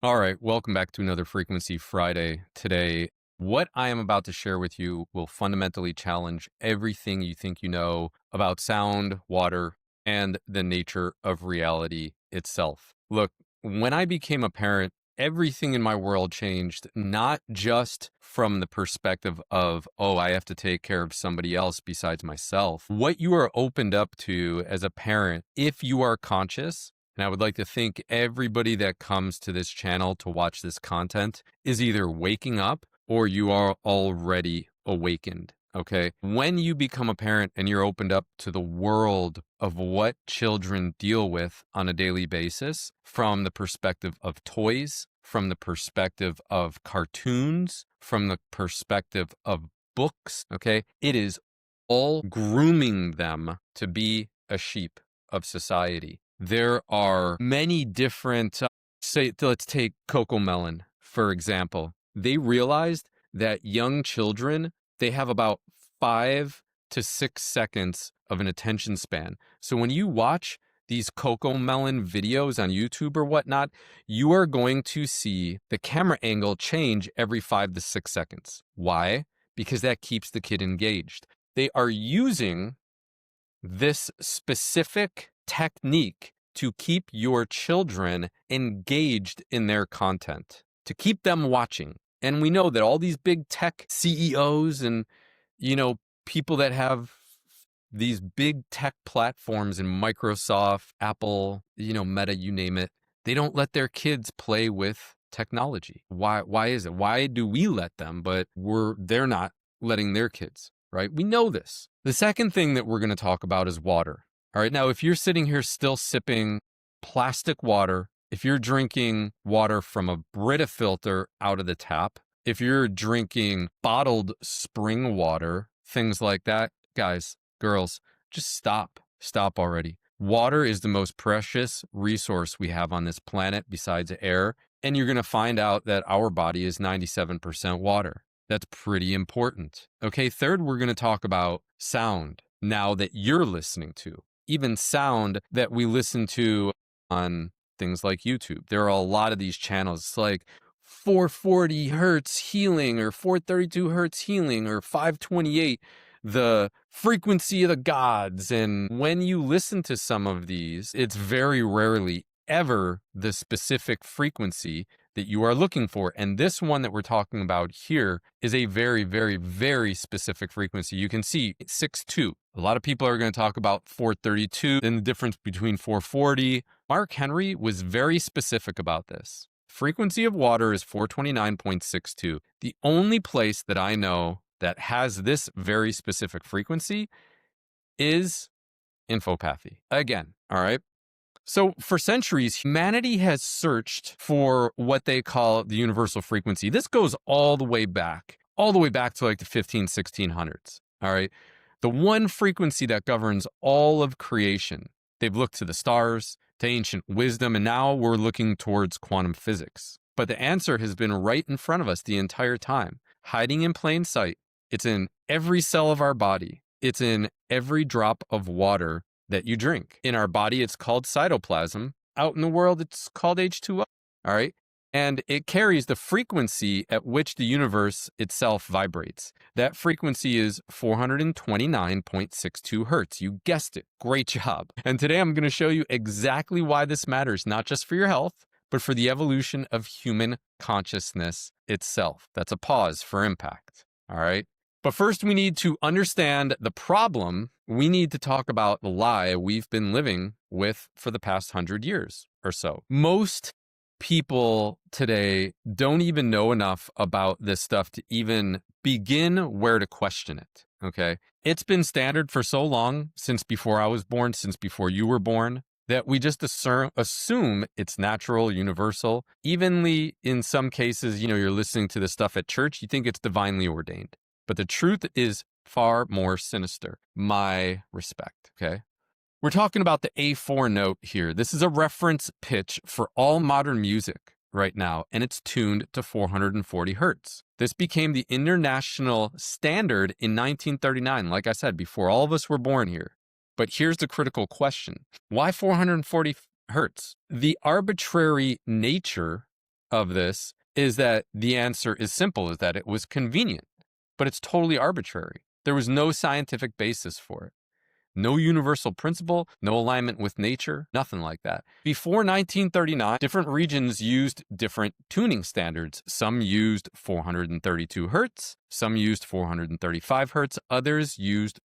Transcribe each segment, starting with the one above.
All right, welcome back to another Frequency Friday. Today, what I am about to share with you will fundamentally challenge everything you think you know about sound, water, and the nature of reality itself. Look, when I became a parent, everything in my world changed, not just from the perspective of, oh, I have to take care of somebody else besides myself. What you are opened up to as a parent, if you are conscious, and I would like to think everybody that comes to this channel to watch this content is either waking up or you are already awakened. Okay. When you become a parent and you're opened up to the world of what children deal with on a daily basis from the perspective of toys, from the perspective of cartoons, from the perspective of books, okay, it is all grooming them to be a sheep of society. There are many different, say, let's take Coco Melon, for example. They realized that young children, they have about 5 to 6 seconds of an attention span. So when you watch these Coco Melon videos on YouTube or whatnot, you are going to see the camera angle change every 5 to 6 seconds. Why? Because that keeps the kid engaged. They are using this specific technique to keep your children engaged in their content, to keep them watching. And we know that all these big tech CEOs and, people that have these big tech platforms in Microsoft, Apple, Meta, you name it, they don't let their kids play with technology. Why is it? Why do we let them, but they're not letting their kids, right? We know this. The second thing that we're going to talk about is water. All right. Now, if you're sitting here still sipping plastic water, if you're drinking water from a Brita filter out of the tap, if you're drinking bottled spring water, things like that, guys, girls, just stop. Stop already. Water is the most precious resource we have on this planet besides air. And you're going to find out that our body is 97% water. That's pretty important. Okay, third, we're going to talk about sound now that you're listening to, even sound that we listen to on things like YouTube. There are a lot of these channels. It's like 440 Hertz healing or 432 Hertz healing or 528, the frequency of the gods. And when you listen to some of these, it's very rarely ever the specific frequency that you are looking for. And this one that we're talking about here is a very, very, very specific frequency. You can see 6.2. A lot of people are going to talk about 432 and the difference between 440. Mark Henry was very specific about this. Frequency of water is 429.62. The only place that I know that has this very specific frequency is infopathy. Again, all right? So for centuries, humanity has searched for what they call the universal frequency. This goes all the way back to like the 1600s. All right. The one frequency that governs all of creation. They've looked to the stars, to ancient wisdom, and now we're looking towards quantum physics. But the answer has been right in front of us the entire time, hiding in plain sight. It's in every cell of our body. It's in every drop of water that you drink. In our body, it's called cytoplasm. Out in the world, it's called H2O. All right. And it carries the frequency at which the universe itself vibrates. That frequency is 429.62 Hertz. You guessed it. Great job. And today I'm going to show you exactly why this matters, not just for your health, but for the evolution of human consciousness itself. That's a pause for impact. All right. But first, we need to understand the problem. We need to talk about the lie we've been living with for the past 100 years or so. Most people today don't even know enough about this stuff to even begin where to question it. Okay. It's been standard for so long, since before I was born, since before you were born, that we just assume it's natural, universal. Evenly, in some cases, you're listening to the stuff at church, you think it's divinely ordained. But the truth is far more sinister. My respect, okay? We're talking about the A4 note here. This is a reference pitch for all modern music right now, and it's tuned to 440 Hertz. This became the international standard in 1939, like I said, before all of us were born here. But here's the critical question. Why 440 Hertz? The arbitrary nature of this is that the answer is simple, is that it was convenient, but it's totally arbitrary. There was no scientific basis for it. No universal principle, no alignment with nature, nothing like that. Before 1939, different regions used different tuning standards. Some used 432 Hertz, some used 435 Hertz, others used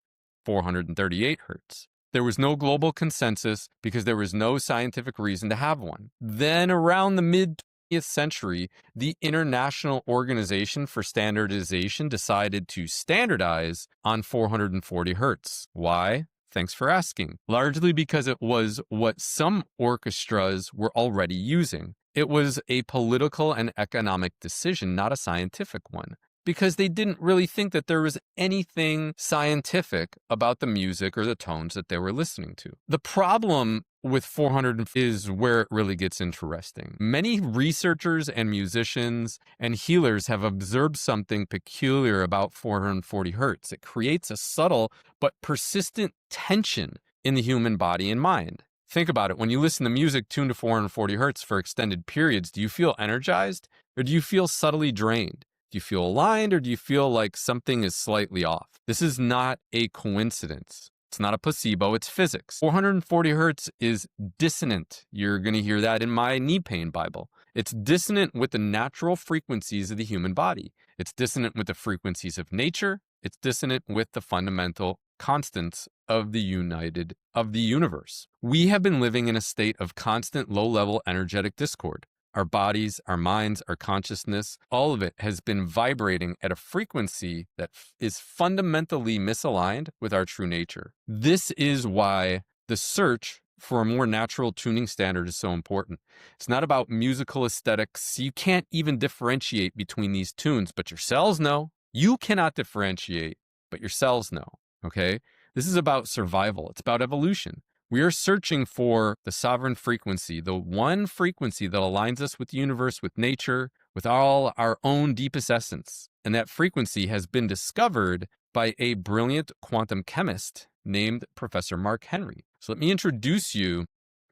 438 Hertz. There was no global consensus because there was no scientific reason to have one. Then around the mid-20th century, the International Organization for Standardization decided to standardize on 440 Hertz. Why? Thanks for asking. Largely because it was what some orchestras were already using. It was a political and economic decision, not a scientific one, because they didn't really think that there was anything scientific about the music or the tones that they were listening to. The problem with 400 is where it really gets interesting. Many researchers and musicians and healers have observed something peculiar about 440 Hertz. It creates a subtle but persistent tension in the human body and mind. Think about it. When you listen to music tuned to 440 Hertz for extended periods, do you feel energized or do you feel subtly drained? Do you feel aligned or do you feel like something is slightly off? This is not a coincidence. It's not a placebo, it's physics. 440 Hertz is dissonant. You're going to hear that in my knee pain Bible. It's dissonant with the natural frequencies of the human body. It's dissonant with the frequencies of nature. It's dissonant with the fundamental constants of the universe. We have been living in a state of constant low-level energetic discord. Our bodies, our minds, our consciousness, all of it has been vibrating at a frequency that is fundamentally misaligned with our true nature. This is why the search for a more natural tuning standard is so important. It's not about musical aesthetics. You can't even differentiate between these tunes, but your cells know. You cannot differentiate, but your cells know, okay? This is about survival. It's about evolution. We are searching for the sovereign frequency, the one frequency that aligns us with the universe, with nature, with all our own deepest essence. And that frequency has been discovered by a brilliant quantum chemist named Professor Mark Henry. So let me introduce you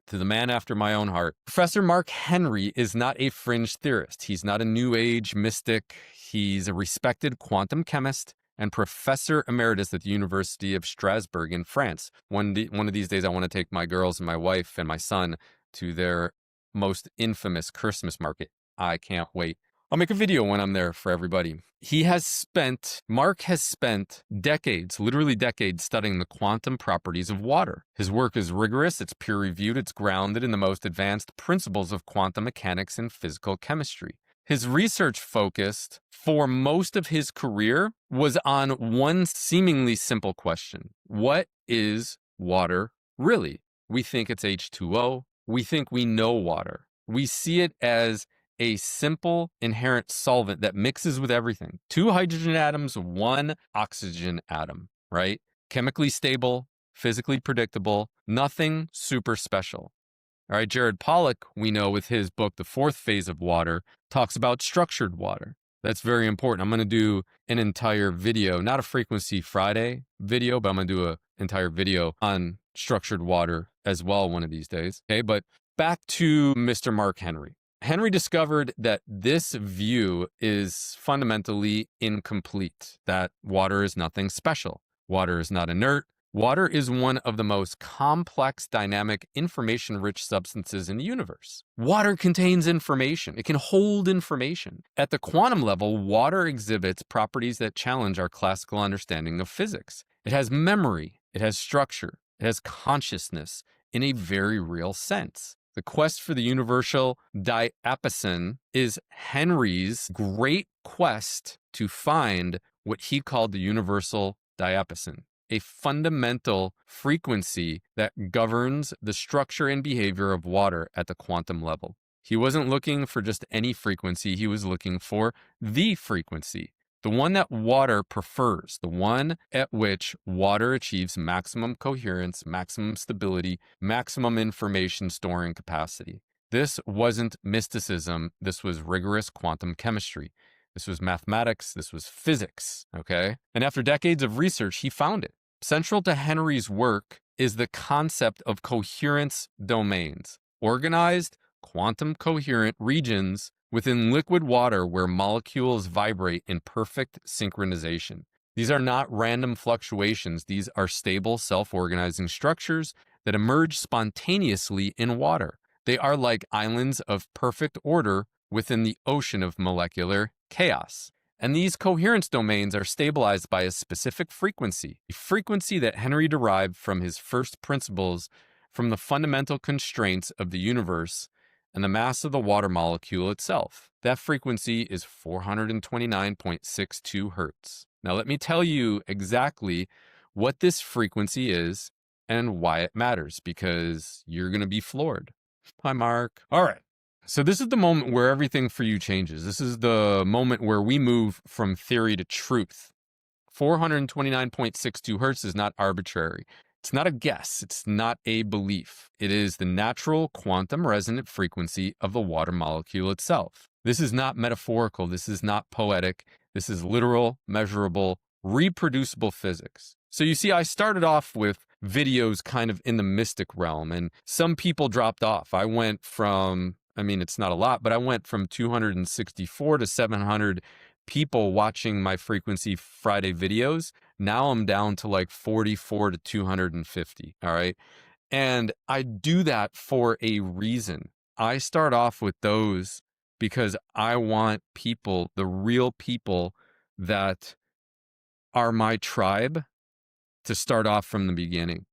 to the man after my own heart. Professor Mark Henry is not a fringe theorist. He's not a new age mystic. He's a respected quantum chemist and professor emeritus at the University of Strasbourg in France. One of these days, I want to take my girls and my wife and my son to their most infamous Christmas market. I can't wait. I'll make a video when I'm there for everybody. Mark has spent decades, literally decades, studying the quantum properties of water. His work is rigorous, it's peer-reviewed, it's grounded in the most advanced principles of quantum mechanics and physical chemistry. His research focused for most of his career was on one seemingly simple question. What is water really? We think it's H2O. We think we know water. We see it as a simple inherent solvent that mixes with everything. 2 hydrogen atoms, 1 oxygen atom, right? Chemically stable, physically predictable, nothing super special. All right, Jared Pollack, we know with his book, The Fourth Phase of Water, talks about structured water. That's very important. I'm going to do an entire video, not a Frequency Friday video, but I'm going to do an entire video on structured water as well one of these days. Okay, but back to Mr. Mark Henry. Henry discovered that this view is fundamentally incomplete, that water is nothing special. Water is not inert. Water is one of the most complex, dynamic, information-rich substances in the universe. Water contains information. It can hold information. At the quantum level, water exhibits properties that challenge our classical understanding of physics. It has memory. It has structure. It has consciousness in a very real sense. The quest for the universal diapason is Henry's great quest to find what he called the universal diapason, a fundamental frequency that governs the structure and behavior of water at the quantum level. He wasn't looking for just any frequency. He was looking for the frequency, the one that water prefers, the one at which water achieves maximum coherence, maximum stability, maximum information storing capacity. This wasn't mysticism. This was rigorous quantum chemistry. This was mathematics. This was physics, okay? And after decades of research, he found it. Central to Henry's work is the concept of coherence domains, organized, quantum coherent regions within liquid water where molecules vibrate in perfect synchronization. These are not random fluctuations. These are stable, self-organizing structures that emerge spontaneously in water. They are like islands of perfect order within the ocean of molecular chaos. And these coherence domains are stabilized by a specific frequency, a frequency that Henry derived from his first principles from the fundamental constraints of the universe and the mass of the water molecule itself. That frequency is 429.62 Hertz. Now let me tell you exactly what this frequency is and why it matters, because you're going to be floored. Hi, Mark. All right. So this is the moment where everything for you changes. This is the moment where we move from theory to truth. 429.62 Hertz is not arbitrary. It's not a guess. It's not a belief. It is the natural quantum resonant frequency of the water molecule itself. This is not metaphorical. This is not poetic. This is literal, measurable, reproducible physics. So you see, I started off with videos kind of in the mystic realm, and some people dropped off. I went from, it's not a lot, but I went from 264 to 700 people watching my Frequency Friday videos. Now I'm down to like 44 to 250. All right. And I do that for a reason. I start off with those because I want people, the real people that are my tribe, to start off from the beginning.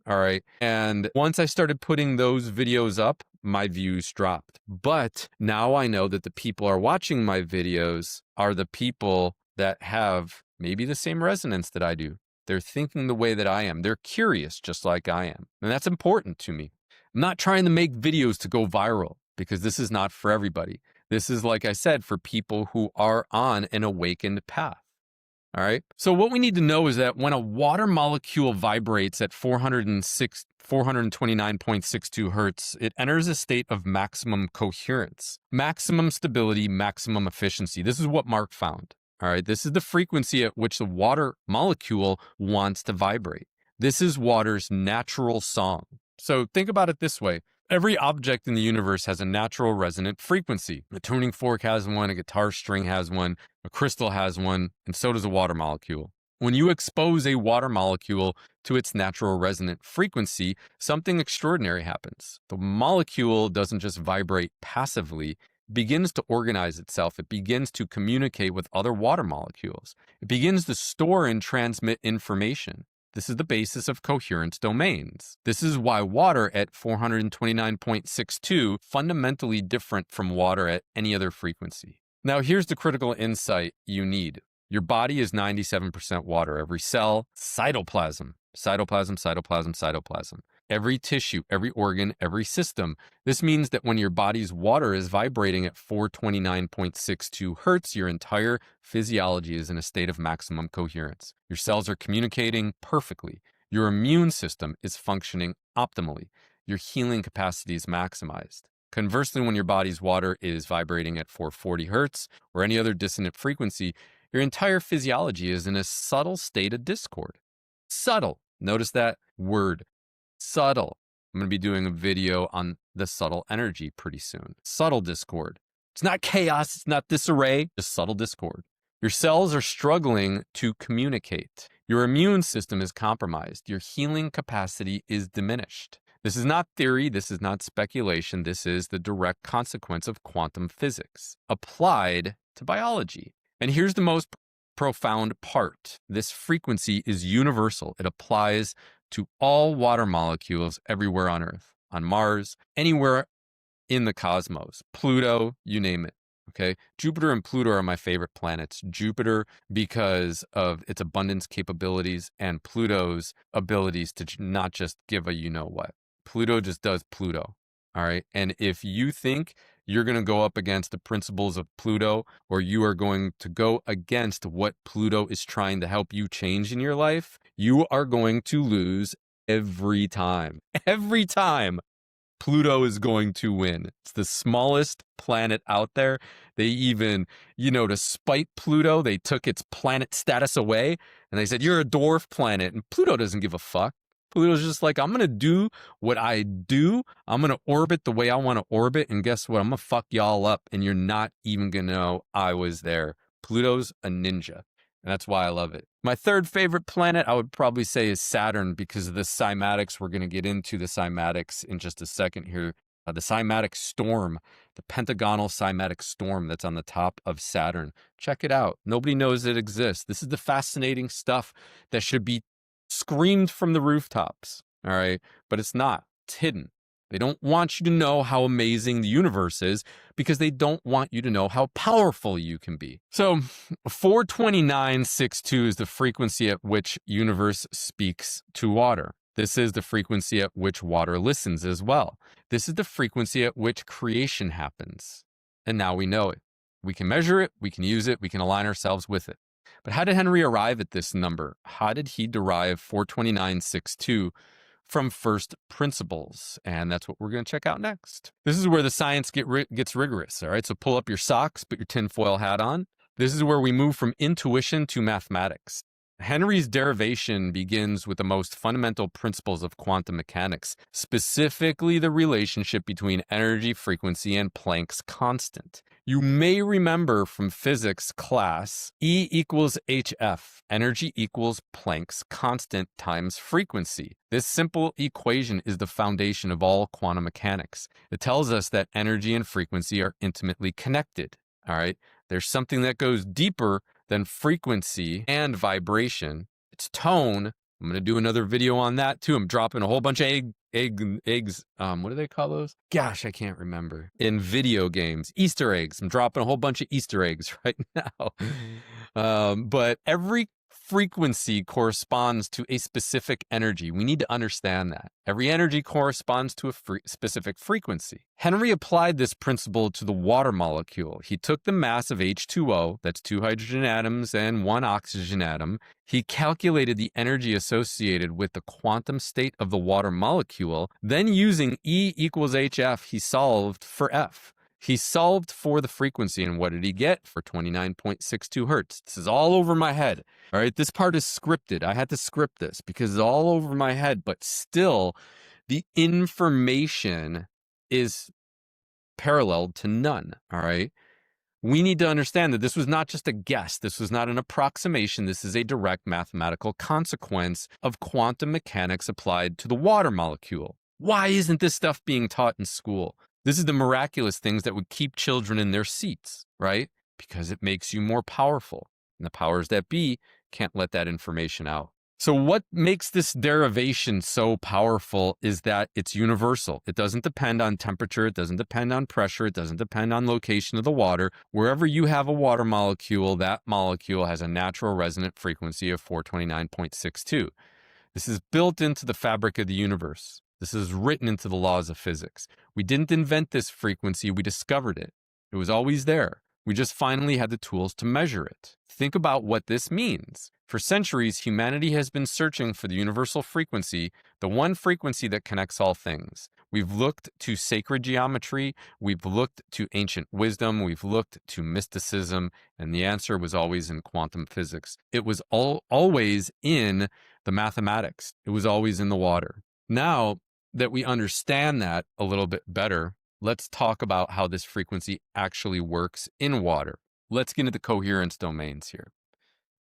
All right. And once I started putting those videos up, my views dropped. But now I know that the people are watching my videos are the people that have maybe the same resonance that I do. They're thinking the way that I am. They're curious just like I am. And that's important to me. I'm not trying to make videos to go viral, because this is not for everybody. This is, like I said, for people who are on an awakened path. All right. So what we need to know is that when a water molecule vibrates at 429.62 Hertz, it enters a state of maximum coherence, maximum stability, maximum efficiency. This is what Mark found. All right. This is the frequency at which the water molecule wants to vibrate. This is water's natural song. So think about it this way. Every object in the universe has a natural resonant frequency. A tuning fork has one, a guitar string has one, a crystal has one, and so does a water molecule. When you expose a water molecule to its natural resonant frequency, something extraordinary happens. The molecule doesn't just vibrate passively, it begins to organize itself. It begins to communicate with other water molecules. It begins to store and transmit information. This is the basis of coherence domains. This is why water at 429.62 fundamentally different from water at any other frequency. Now, here's the critical insight you need. Your body is 97% water. Every cell, cytoplasm. Every tissue, every organ, every system. This means that when your body's water is vibrating at 429.62 Hertz, your entire physiology is in a state of maximum coherence. Your cells are communicating perfectly. Your immune system is functioning optimally. Your healing capacity is maximized. Conversely, when your body's water is vibrating at 440 Hertz or any other dissonant frequency, your entire physiology is in a subtle state of discord. Subtle. Notice that word. Subtle. I'm going to be doing a video on the subtle energy pretty soon. Subtle discord. It's not chaos. It's not disarray. Just subtle discord. Your cells are struggling to communicate. Your immune system is compromised. Your healing capacity is diminished. This is not theory. This is not speculation. This is the direct consequence of quantum physics applied to biology. And here's the most profound part. This frequency is universal. It applies to all water molecules everywhere on Earth, on Mars, anywhere in the cosmos, Pluto, you name it. Okay. Jupiter and Pluto are my favorite planets. Jupiter because of its abundance capabilities, and Pluto's abilities to not just give a you-know-what. Pluto just does Pluto. All right. And if you think you're going to go up against the principles of Pluto, or you are going to go against what Pluto is trying to help you change in your life, you are going to lose every time. Every time. Pluto is going to win. It's the smallest planet out there. They even, to spite Pluto, they took its planet status away and they said, you're a dwarf planet. And Pluto doesn't give a fuck. Pluto's just like, I'm going to do what I do. I'm going to orbit the way I want to orbit. And guess what? I'm going to fuck y'all up. And you're not even going to know I was there. Pluto's a ninja. And that's why I love it. My third favorite planet, I would probably say, is Saturn because of the cymatics. We're going to get into the cymatics in just a second here. The cymatic storm, the pentagonal cymatic storm that's on the top of Saturn. Check it out. Nobody knows it exists. This is the fascinating stuff that should be screamed from the rooftops, all right? But it's not. It's hidden. They don't want you to know how amazing the universe is because they don't want you to know how powerful you can be. So 429.62 is the frequency at which universe speaks to water. This is the frequency at which water listens as well. This is the frequency at which creation happens. And now we know it. We can measure it, we can use it, we can align ourselves with it. But how did Henry arrive at this number? How did he derive 429.62 from first principles? And that's what we're going to check out next. This is where the science gets rigorous, all right? So pull up your socks, put your tinfoil hat on. This is where we move from intuition to mathematics. Henry's derivation begins with the most fundamental principles of quantum mechanics, specifically the relationship between energy, frequency, and Planck's constant. You may remember from physics class, E equals hf, energy equals Planck's constant times frequency. This simple equation is the foundation of all quantum mechanics. It tells us that energy and frequency are intimately connected, all right? There's something that goes deeper than frequency and vibration. It's tone. I'm going to do another video on that too. I'm dropping a whole bunch of eggs. What do they call those? Gosh, I can't remember. In video games, Easter eggs. I'm dropping a whole bunch of Easter eggs right now. But every frequency corresponds to a specific energy. We need to understand that. Every energy corresponds to a specific frequency. Henry applied this principle to the water molecule. He took the mass of H2O, that's 2 hydrogen atoms and 1 oxygen atom. He calculated the energy associated with the quantum state of the water molecule. Then using E equals hf, he solved for F. He solved for the frequency, and what did he get? For 29.62 hertz. This is all over my head. All right, this part is scripted. I had to script this because it's all over my head, but still, the information is paralleled to none. All right, we need to understand that this was not just a guess. This was not an approximation. This is a direct mathematical consequence of quantum mechanics applied to the water molecule. Why isn't this stuff being taught in school? This is the miraculous things that would keep children in their seats, right? Because it makes you more powerful. And the powers that be can't let that information out. So what makes this derivation so powerful is that it's universal. It doesn't depend on temperature. It doesn't depend on pressure. It doesn't depend on location of the water. Wherever you have a water molecule, that molecule has a natural resonant frequency of 429.62. This is built into the fabric of the universe. This is written into the laws of physics. We didn't invent this frequency, we discovered it. It was always there. We just finally had the tools to measure it. Think about what this means. For centuries, humanity has been searching for the universal frequency, the one frequency that connects all things. We've looked to sacred geometry, we've looked to ancient wisdom, we've looked to mysticism, and the answer was always in quantum physics. It was always in the mathematics. It was always in the water. Now that we understand that a little bit better, let's talk about how this frequency actually works in water. Let's get into the coherence domains here.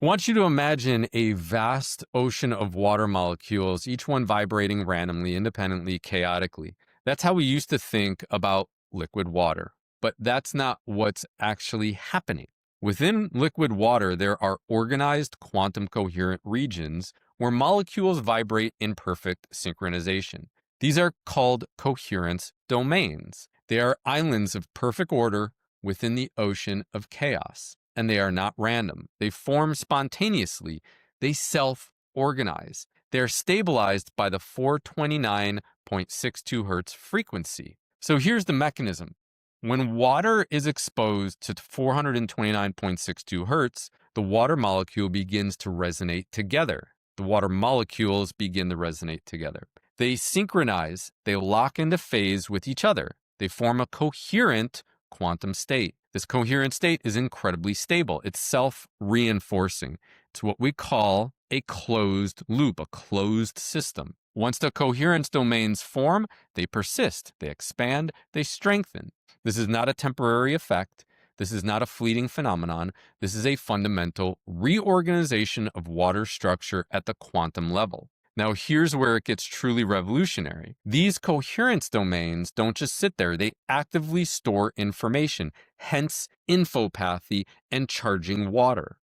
I want you to imagine a vast ocean of water molecules, each one vibrating randomly, independently, chaotically. That's how we used to think about liquid water, but that's not what's actually happening. Within liquid water, there are organized quantum coherent regions where molecules vibrate in perfect synchronization. These are called coherence domains. They are islands of perfect order within the ocean of chaos, and they are not random. They form spontaneously. They self-organize. They're stabilized by the 429.62 hertz frequency. So here's the mechanism. When water is exposed to 429.62 hertz, the water molecule begins to resonate together. The water molecules begin to resonate together. They synchronize, they lock into phase with each other. They form a coherent quantum state. This coherent state is incredibly stable. It's self-reinforcing. It's what we call a closed loop, a closed system. Once the coherence domains form, they persist, they expand, they strengthen. This is not a temporary effect. This is not a fleeting phenomenon. This is a fundamental reorganization of water structure at the quantum level. Now, here's where it gets truly revolutionary. These coherence domains don't just sit there, they actively store information, hence infopathy and charging water.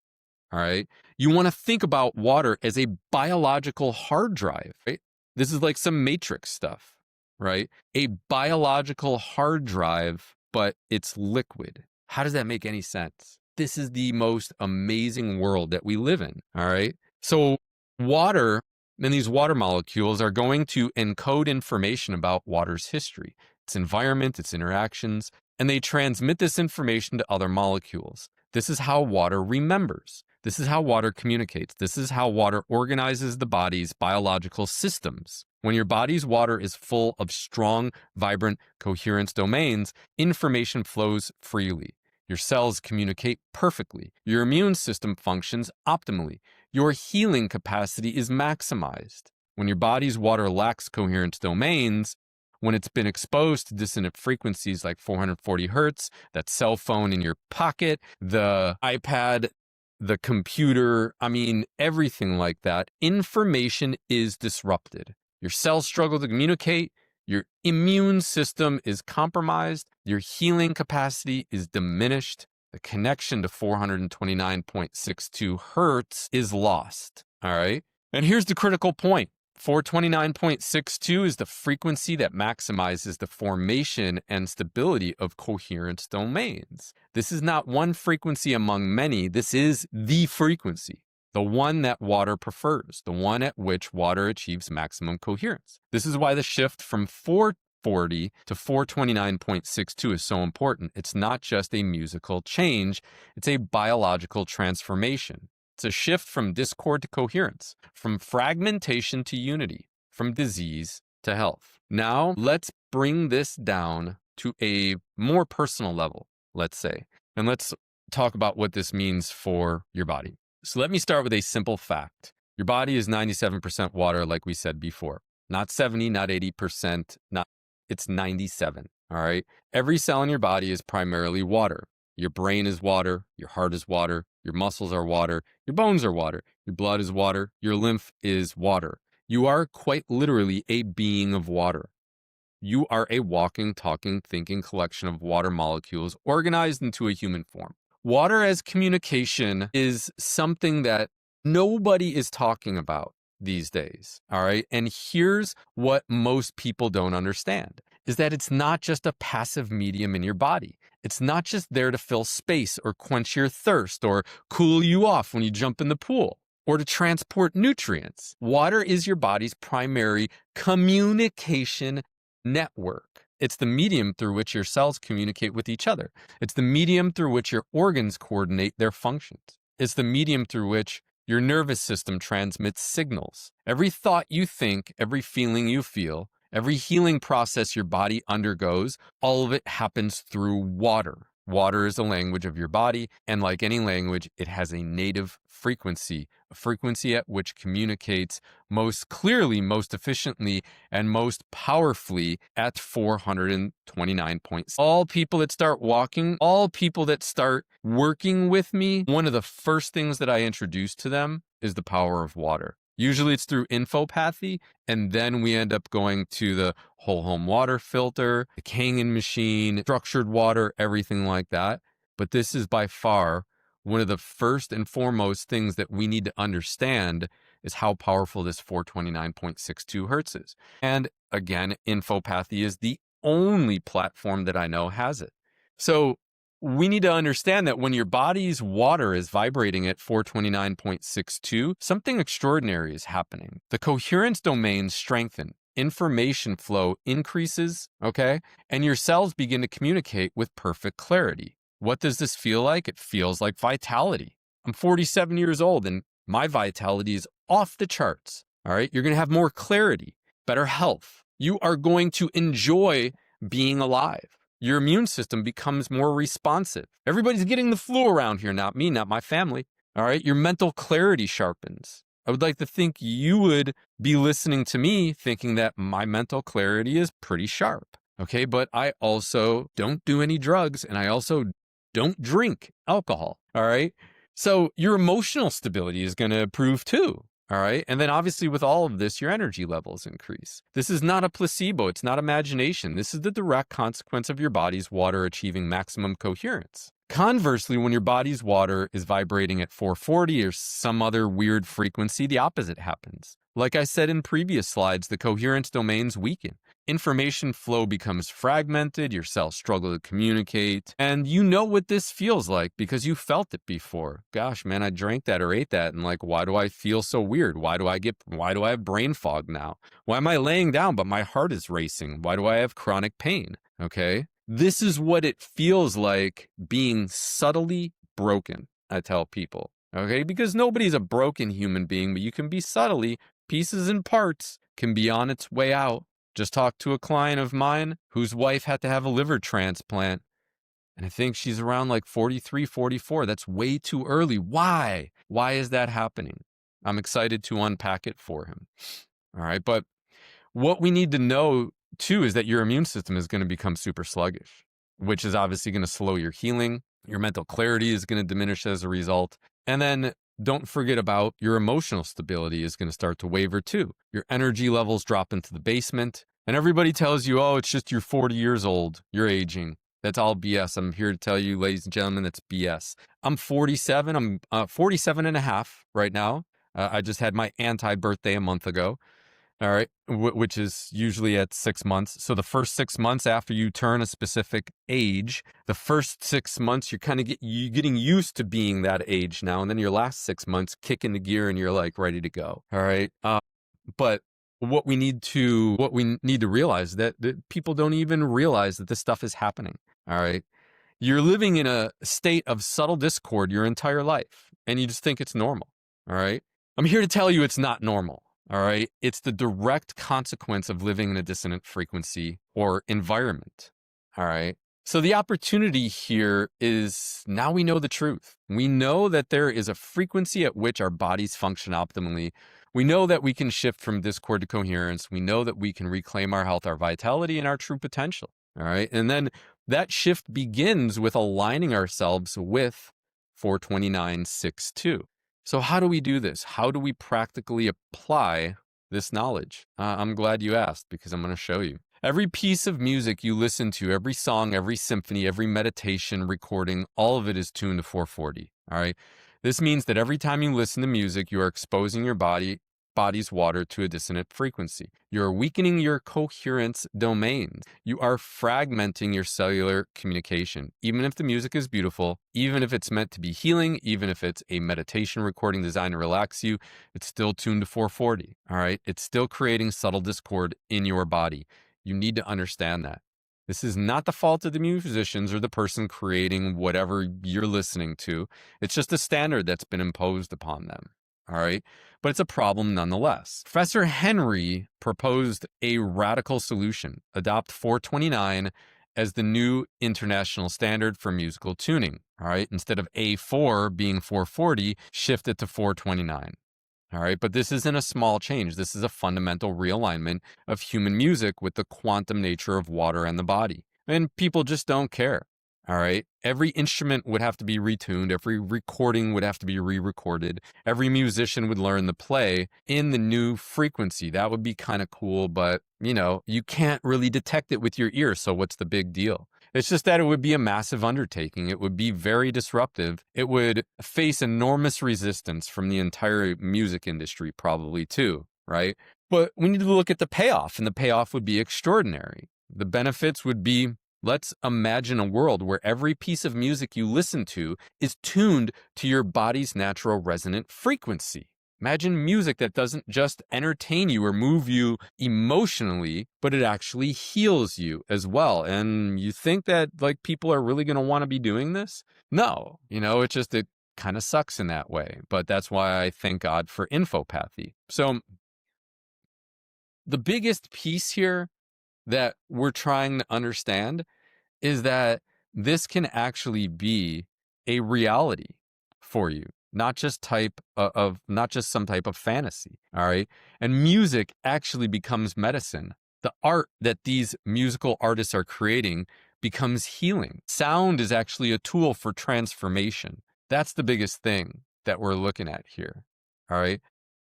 All right. You want to think about water as a biological hard drive, right? This is like some matrix stuff, right? A biological hard drive, but it's liquid. How does that make any sense? This is the most amazing world that we live in. All right. So water and these water molecules are going to encode information about water's history, its environment, its interactions, and they transmit this information to other molecules. This is how water remembers. This is how water communicates. This is how water organizes the body's biological systems. When your body's water is full of strong, vibrant coherence domains, information flows freely. Your cells communicate perfectly. Your immune system functions optimally. Your healing capacity is maximized. When your body's water lacks coherence domains, when it's been exposed to dissonant frequencies like 440 Hertz, that cell phone in your pocket, the iPad, the computer, everything like that, information is disrupted. Your cells struggle to communicate. Your immune system is compromised. Your healing capacity is diminished. The connection to 429.62 Hertz is lost. All right. And here's the critical point. 429.62 is the frequency that maximizes the formation and stability of coherence domains. This is not one frequency among many. This is the frequency, the one that water prefers, the one at which water achieves maximum coherence. This is why the shift from 440 to 429.62 is so important. It's not just a musical change, it's a biological transformation. It's a shift from discord to coherence, from fragmentation to unity, from disease to health. Now, let's bring this down to a more personal level, let's say, and let's talk about what this means for your body. So let me start with a simple fact. Your body is 97% water, like we said before. Not 70, not 80%, it's 97, all right? Every cell in your body is primarily water. Your brain is water, your heart is water, your muscles are water, your bones are water, your blood is water, your lymph is water. You are quite literally a being of water. You are a walking, talking, thinking collection of water molecules organized into a human form. Water as communication is something that nobody is talking about these days, all right? And here's what most people don't understand, is that it's not just a passive medium in your body. It's not just there to fill space or quench your thirst or cool you off when you jump in the pool or to transport nutrients. Water is your body's primary communication network. It's the medium through which your cells communicate with each other. It's the medium through which your organs coordinate their functions. It's the medium through which your nervous system transmits signals. Every thought you think, every feeling you feel, every healing process your body undergoes, all of it happens through water. Water is the language of your body, and like any language, it has a native frequency, a frequency at which communicates most clearly, most efficiently, and most powerfully at 429 points. All people that start walking, all people that start working with me, one of the first things that I introduce to them is the power of water. Usually it's through infopathy, and then we end up going to the whole home water filter, the Kangen machine, structured water, everything like that. But this is by far one of the first and foremost things that we need to understand is how powerful this 429.62 Hertz is. And again, infopathy is the only platform that I know has it. So we need to understand that when your body's water is vibrating at 429.62, something extraordinary is happening. The coherence domains strengthen, information flow increases, okay? And your cells begin to communicate with perfect clarity. What does this feel like? It feels like vitality. I'm 47 years old and my vitality is off the charts, all right? You're going to have more clarity, better health. You are going to enjoy being alive. Your immune system becomes more responsive. Everybody's getting the flu around here, not me, not my family. All right. Your mental clarity sharpens. I would like to think you would be listening to me thinking that my mental clarity is pretty sharp. Okay, but I also don't do any drugs and I also don't drink alcohol. All right. So your emotional stability is going to improve too. All right. And then obviously with all of this, your energy levels increase. This is not a placebo. It's not imagination. This is the direct consequence of your body's water achieving maximum coherence. Conversely, when your body's water is vibrating at 440 or some other weird frequency, the opposite happens. Like I said in previous slides, the coherence domains weaken. Information flow becomes fragmented, your cells struggle to communicate, and you know what this feels like because you felt it before. Gosh, man, I drank that or ate that, and like, why do I feel so weird? Why do I have brain fog now? Why am I laying down but my heart is racing? Why do I have chronic pain? Okay? This is what it feels like being subtly broken, I tell people. Okay? Because nobody's a broken human being, but you can be subtly, pieces and parts can be on its way out. Just talked to a client of mine whose wife had to have a liver transplant. And I think she's around like 43, 44. That's way too early. Why? Why is that happening? I'm excited to unpack it for him. All right. But what we need to know too is that your immune system is going to become super sluggish, which is obviously going to slow your healing. Your mental clarity is going to diminish as a result. And then don't forget about your emotional stability is going to start to waver too. Your energy levels drop into the basement. And everybody tells you, oh, it's just you're 40 years old. You're aging. That's all BS. I'm here to tell you, ladies and gentlemen, that's BS. I'm 47. I'm 47 and a half right now. I just had my anti-birthday a month ago. All right, which is usually at 6 months. So the first 6 months after you turn a specific age, the first 6 months you're kind of getting used to being that age now, and then your last 6 months kick into gear and you're like ready to go. All right, but what we need to realize that people don't even realize that this stuff is happening. All right, you're living in a state of subtle discord your entire life, and you just think it's normal. All right, I'm here to tell you it's not normal. All right. It's the direct consequence of living in a dissonant frequency or environment. All right. So the opportunity here is now we know the truth. We know that there is a frequency at which our bodies function optimally. We know that we can shift from discord to coherence. We know that we can reclaim our health, our vitality, and our true potential. All right. And then that shift begins with aligning ourselves with 429.6.2. So how do we do this? How do we practically apply this knowledge? I'm glad you asked because I'm going to show you. Every piece of music you listen to, every song, every symphony, every meditation recording, all of it is tuned to 440. All right. This means that every time you listen to music, you are exposing your body's water to a dissonant frequency. You're weakening your coherence domains. You are fragmenting your cellular communication. Even if the music is beautiful, even if it's meant to be healing, even if it's a meditation recording designed to relax you, it's still tuned to 440. All right. It's still creating subtle discord in your body. You need to understand that. This is not the fault of the musicians or the person creating whatever you're listening to. It's just a standard that's been imposed upon them. All right. But it's a problem nonetheless. Professor Henry proposed a radical solution: adopt 429 as the new international standard for musical tuning. All right. Instead of A4 being 440, shift it to 429. All right. But this isn't a small change. This is a fundamental realignment of human music with the quantum nature of water and the body. And people just don't care. All right. Every instrument would have to be retuned. Every recording would have to be re-recorded. Every musician would learn to play in the new frequency. That would be kind of cool, but you can't really detect it with your ear. So what's the big deal? It's just that it would be a massive undertaking. It would be very disruptive. It would face enormous resistance from the entire music industry probably too, right? But we need to look at the payoff, and the payoff would be extraordinary. The benefits would be, let's imagine a world where every piece of music you listen to is tuned to your body's natural resonant frequency. Imagine music that doesn't just entertain you or move you emotionally, but it actually heals you as well. And you think that people are really going to want to be doing this? No, it kind of sucks in that way. But that's why I thank God for infopathy. So the biggest piece here that we're trying to understand is that this can actually be a reality for you. not just not just some type of fantasy. All right. And music actually becomes medicine. The art that these musical artists are creating becomes healing. Sound is actually a tool for transformation. That's the biggest thing that we're looking at here. All right.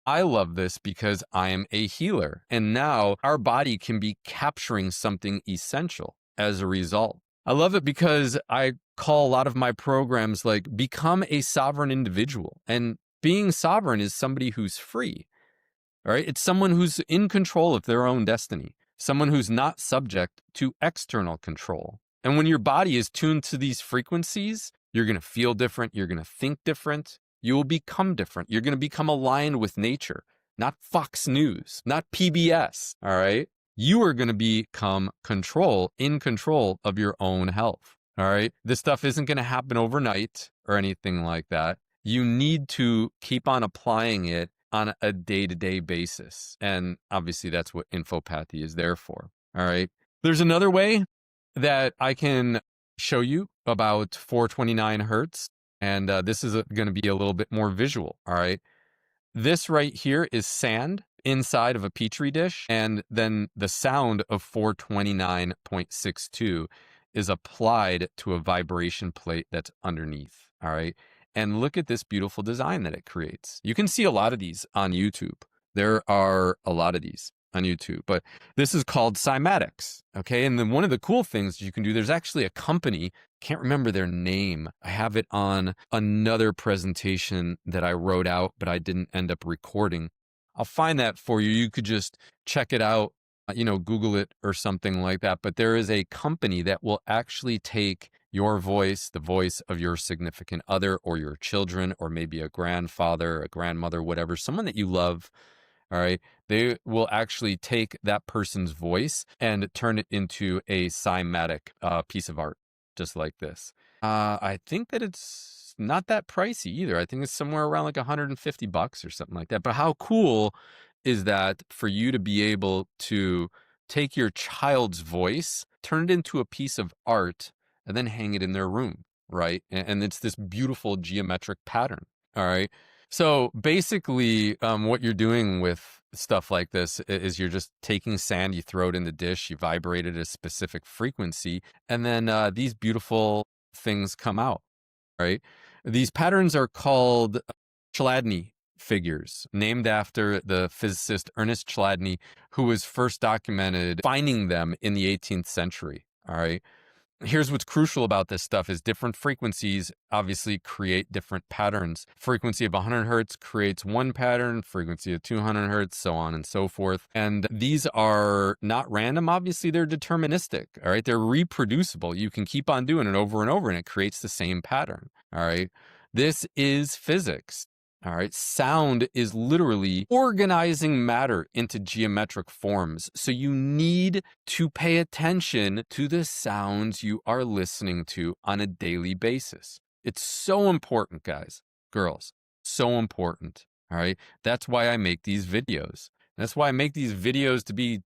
I love this because I am a healer. And now our body can be capturing something essential as a result. I love it because I call a lot of my programs like become a sovereign individual. And being sovereign is somebody who's free. All right. It's someone who's in control of their own destiny, someone who's not subject to external control. And when your body is tuned to these frequencies, you're going to feel different. You're going to think different. You will become different. You're going to become aligned with nature, not Fox News, not PBS. All right. You are going to become in control of your own health. All right. This stuff isn't going to happen overnight or anything like that. You need to keep on applying it on a day-to-day basis. And obviously that's what infopathy is there for. All right. There's another way that I can show you about 429 Hertz. And this is going to be a little bit more visual. All right. This right here is sand inside of a petri dish. And then the sound of 429.62 is applied to a vibration plate that's underneath. All right. And look at this beautiful design that it creates. You can see a lot of these on YouTube. There are a lot of these on YouTube, but this is called cymatics. Okay. And then one of the cool things you can do, there's actually a company, can't remember their name. I have it on another presentation that I wrote out, but I didn't end up recording. I'll find that for you. You could just check it out, Google it or something like that. But there is a company that will actually take your voice, the voice of your significant other or your children, or maybe a grandfather, a grandmother, whatever, someone that you love. All right. They will actually take that person's voice and turn it into a cymatic piece of art, just like this. I think that it's not that pricey either. I think it's somewhere around like $150 or something like that. But how cool is that for you to be able to take your child's voice, turn it into a piece of art, and then hang it in their room, right? And it's this beautiful geometric pattern. All right. So basically, what you're doing with stuff like this is you're just taking sand, you throw it in the dish, you vibrate it at a specific frequency, and then these beautiful things come out, right? These patterns are called Chladni figures, named after the physicist Ernest Chladni, who was first documented finding them in the 18th century, all right? Here's what's crucial about this stuff is different frequencies obviously create different patterns. Frequency of 100 hertz creates one pattern, frequency of 200 hertz, so on and so forth. And these are not random. Obviously, they're deterministic. All right. They're reproducible. You can keep on doing it over and over and it creates the same pattern. All right. This is physics. All right. Sound is literally organizing matter into geometric forms. So you need to pay attention to the sounds you are listening to on a daily basis. It's so important, guys, girls, so important. All right. That's why I make these videos. That's why I make these videos to be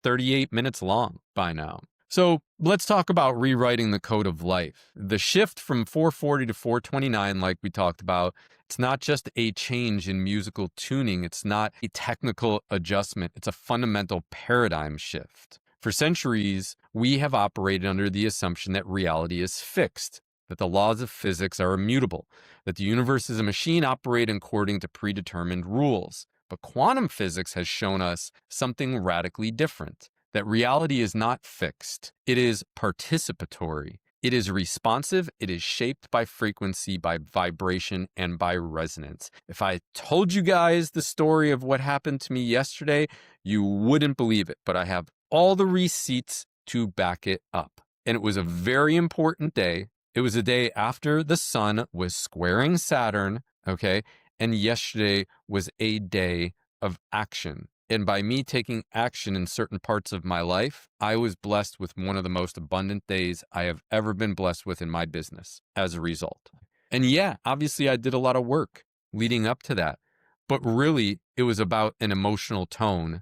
38 minutes long by now. So let's talk about rewriting the code of life. The shift from 440 to 429, like we talked about, it's not just a change in musical tuning. It's not a technical adjustment. It's a fundamental paradigm shift. For centuries, we have operated under the assumption that reality is fixed, that the laws of physics are immutable, that the universe is a machine operating according to predetermined rules. But quantum physics has shown us something radically different. That reality is not fixed. It is participatory. It is responsive. It is shaped by frequency, by vibration, and by resonance. If I told you guys the story of what happened to me yesterday, you wouldn't believe it, but I have all the receipts to back it up. And it was a very important day. It was a day after the sun was squaring Saturn, okay? And yesterday was a day of action. And by me taking action in certain parts of my life, I was blessed with one of the most abundant days I have ever been blessed with in my business as a result. And yeah, obviously I did a lot of work leading up to that, but really it was about an emotional tone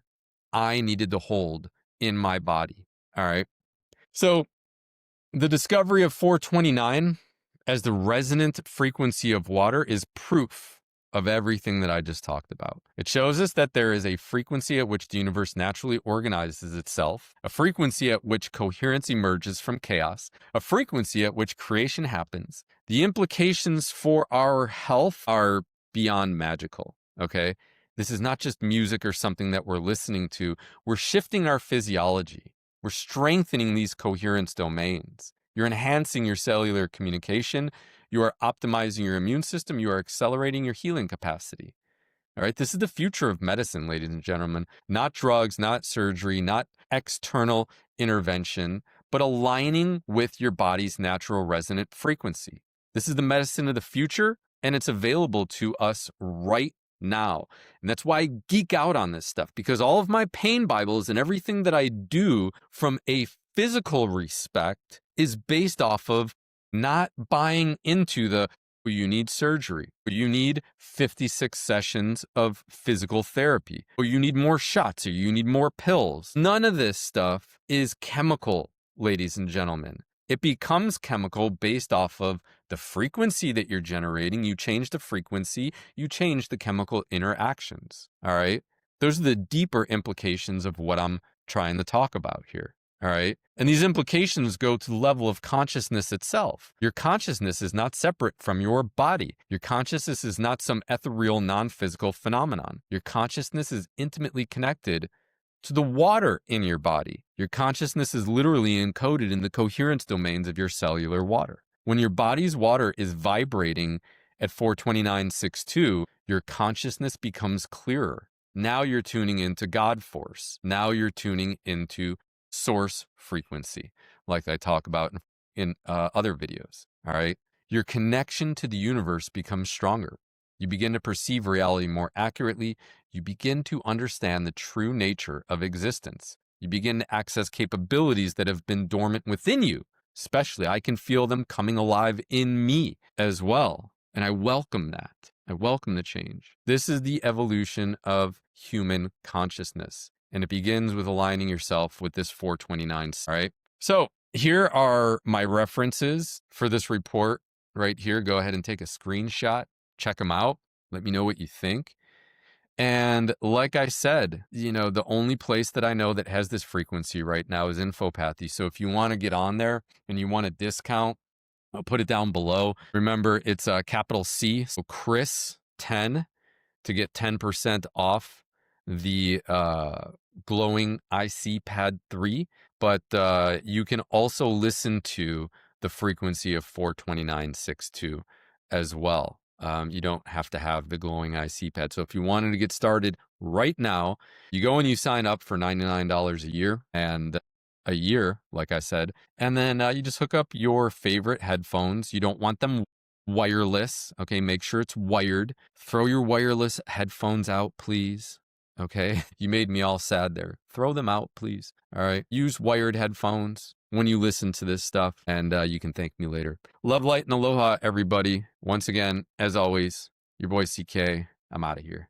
I needed to hold in my body. All right. So the discovery of 429 as the resonant frequency of water is proof of everything that I just talked about. It shows us that there is a frequency at which the universe naturally organizes itself, a frequency at which coherence emerges from chaos, a frequency at which creation happens. The implications for our health are beyond magical, okay? This is not just music or something that we're listening to. We're shifting our physiology. We're strengthening these coherence domains. You're enhancing your cellular communication. You are optimizing your immune system. You are accelerating your healing capacity. All right. This is the future of medicine, ladies and gentlemen. Not drugs, not surgery, not external intervention, but aligning with your body's natural resonant frequency. This is the medicine of the future, and it's available to us right now. And that's why I geek out on this stuff, because all of my pain Bibles and everything that I do from a physical respect is based off of not buying into the, well, you need surgery, or you need 56 sessions of physical therapy, or you need more shots, or you need more pills. None of this stuff is chemical, ladies and gentlemen. It becomes chemical based off of the frequency that you're generating. You change the frequency, you change the chemical interactions. All right. Those are the deeper implications of what I'm trying to talk about here. All right. And these implications go to the level of consciousness itself. Your consciousness is not separate from your body. Your consciousness is not some ethereal, non-physical phenomenon. Your consciousness is intimately connected to the water in your body. Your consciousness is literally encoded in the coherence domains of your cellular water. When your body's water is vibrating at 429.62, your consciousness becomes clearer. Now you're tuning into God force. Now you're tuning into source frequency, like I talk about in other videos. All right. Your connection to the universe becomes stronger. You begin to perceive reality more accurately. You begin to understand the true nature of existence. You begin to access capabilities that have been dormant within you. Especially, I can feel them coming alive in me as well. And I welcome that. I welcome the change. This is the evolution of human consciousness. And it begins with aligning yourself with this 429. All right. So here are my references for this report right here. Go ahead and take a screenshot. Check them out. Let me know what you think. And like I said, the only place that I know that has this frequency right now is Infopathy. So if you want to get on there and you want a discount, I'll put it down below. Remember, it's capital C, so Chris 10 to get 10% off the glowing IC Pad 3. But you can also listen to the frequency of 429.62 as well. You don't have to have the glowing IC pad. So if you wanted to get started right now, you go and you sign up for $99 a year, and a year, like I said, and then you just hook up your favorite headphones. You don't want them wireless. Okay. Make sure it's wired. Throw your wireless headphones out, please. Okay. You made me all sad there. Throw them out, please. All right. Use wired headphones when you listen to this stuff, and you can thank me later. Love, light, and aloha, everybody. Once again, as always, your boy CK. I'm out of here.